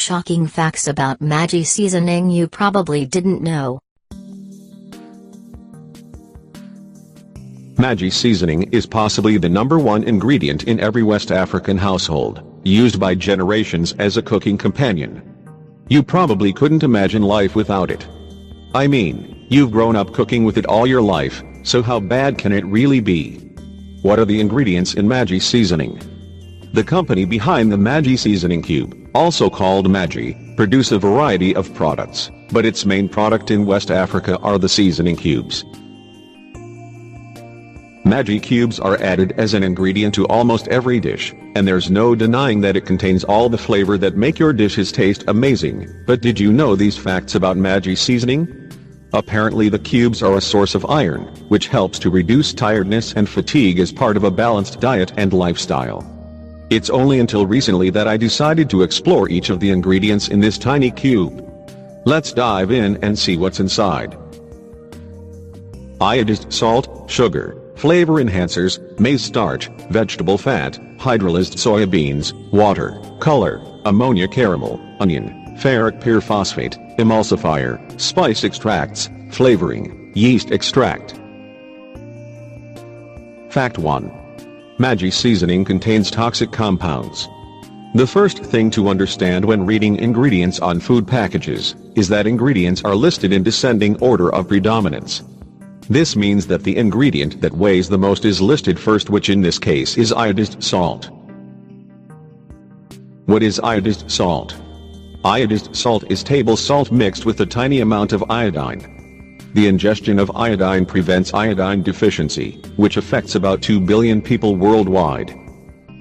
Shocking facts about Maggi seasoning you probably didn't know. Maggi seasoning is possibly the #1 ingredient in every West African household, used by generations as a cooking companion. You probably couldn't imagine life without it. I mean, you've grown up cooking with it all your life, so how bad can it really be? What are the ingredients in Maggi seasoning? The company behind the Maggi seasoning cube, also called Maggi, produce a variety of products, but its main product in West Africa are the seasoning cubes. Maggi cubes are added as an ingredient to almost every dish, and there's no denying that it contains all the flavor that make your dishes taste amazing. But did you know these facts about Maggi seasoning? Apparently the cubes are a source of iron, which helps to reduce tiredness and fatigue as part of a balanced diet and lifestyle. It's only until recently that I decided to explore each of the ingredients in this tiny cube. Let's dive in and see what's inside. Iodized salt, sugar, flavor enhancers, maize starch, vegetable fat, hydrolyzed soybeans, water, color, ammonia caramel, onion, ferric pyrophosphate, emulsifier, spice extracts, flavoring, yeast extract. Fact 1. Maggi seasoning contains toxic compounds. The first thing to understand when reading ingredients on food packages is that ingredients are listed in descending order of predominance. This means that the ingredient that weighs the most is listed first, which in this case is iodized salt. What is iodized salt? Iodized salt is table salt mixed with a tiny amount of iodine. The ingestion of iodine prevents iodine deficiency, which affects about 2 billion people worldwide.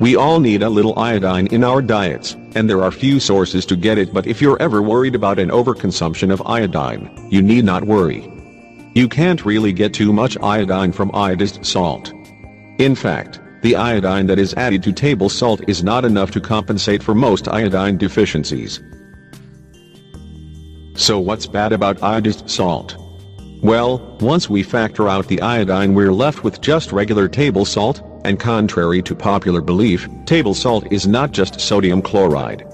We all need a little iodine in our diets, and there are few sources to get it, but if you're ever worried about an overconsumption of iodine, you need not worry. You can't really get too much iodine from iodized salt. In fact, the iodine that is added to table salt is not enough to compensate for most iodine deficiencies. So what's bad about iodized salt? Well, once we factor out the iodine, we're left with just regular table salt, and contrary to popular belief, table salt is not just sodium chloride.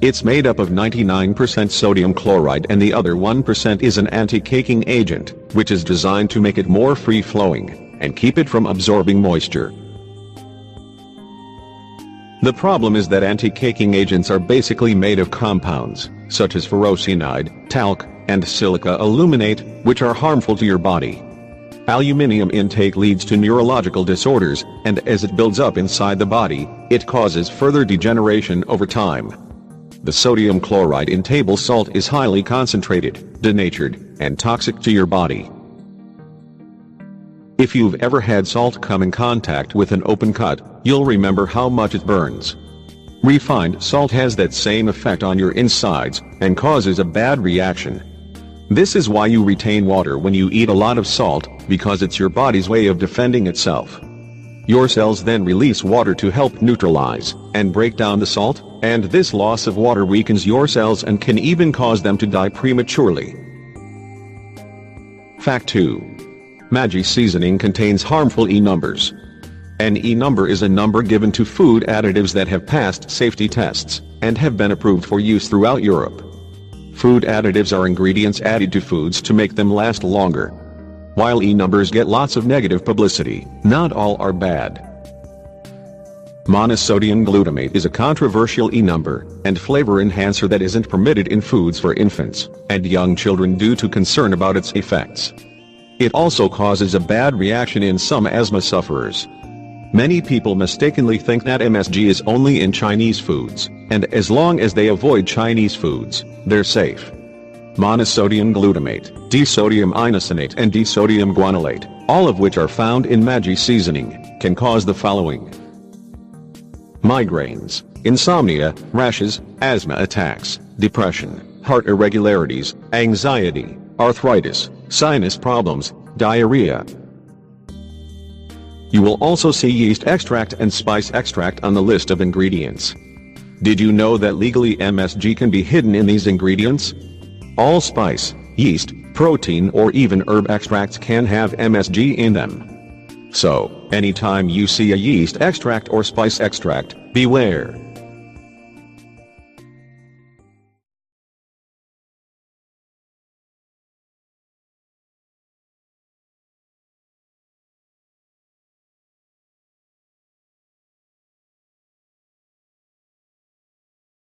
It's made up of 99% sodium chloride, and the other 1% is an anti-caking agent, which is designed to make it more free-flowing, and keep it from absorbing moisture. The problem is that anti-caking agents are basically made of compounds, such as furosemide, talc, and silica aluminate, which are harmful to your body. Aluminium intake leads to neurological disorders, and as it builds up inside the body, it causes further degeneration over time. The sodium chloride in table salt is highly concentrated, denatured, and toxic to your body. If you've ever had salt come in contact with an open cut, you'll remember how much it burns. Refined salt has that same effect on your insides, and causes a bad reaction. This is why you retain water when you eat a lot of salt, because it's your body's way of defending itself. Your cells then release water to help neutralize and break down the salt, and this loss of water weakens your cells and can even cause them to die prematurely. Fact 2. Maggi seasoning contains harmful E numbers. An E number is a number given to food additives that have passed safety tests and have been approved for use throughout Europe. Food additives are ingredients added to foods to make them last longer. While E numbers get lots of negative publicity, not all are bad. Monosodium glutamate is a controversial E number and flavor enhancer that isn't permitted in foods for infants and young children due to concern about its effects. It also causes a bad reaction in some asthma sufferers. Many people mistakenly think that MSG is only in Chinese foods, and as long as they avoid Chinese foods, they're safe. Monosodium glutamate, disodium inosonate, and disodium guanylate, all of which are found in Maggi seasoning, can cause the following: migraines, insomnia, rashes, asthma attacks, depression, heart irregularities, anxiety, arthritis, sinus problems, diarrhea. You will also see yeast extract and spice extract on the list of ingredients. Did you know that legally MSG can be hidden in these ingredients? All spice, yeast, protein, or even herb extracts can have MSG in them. So, anytime you see a yeast extract or spice extract, beware.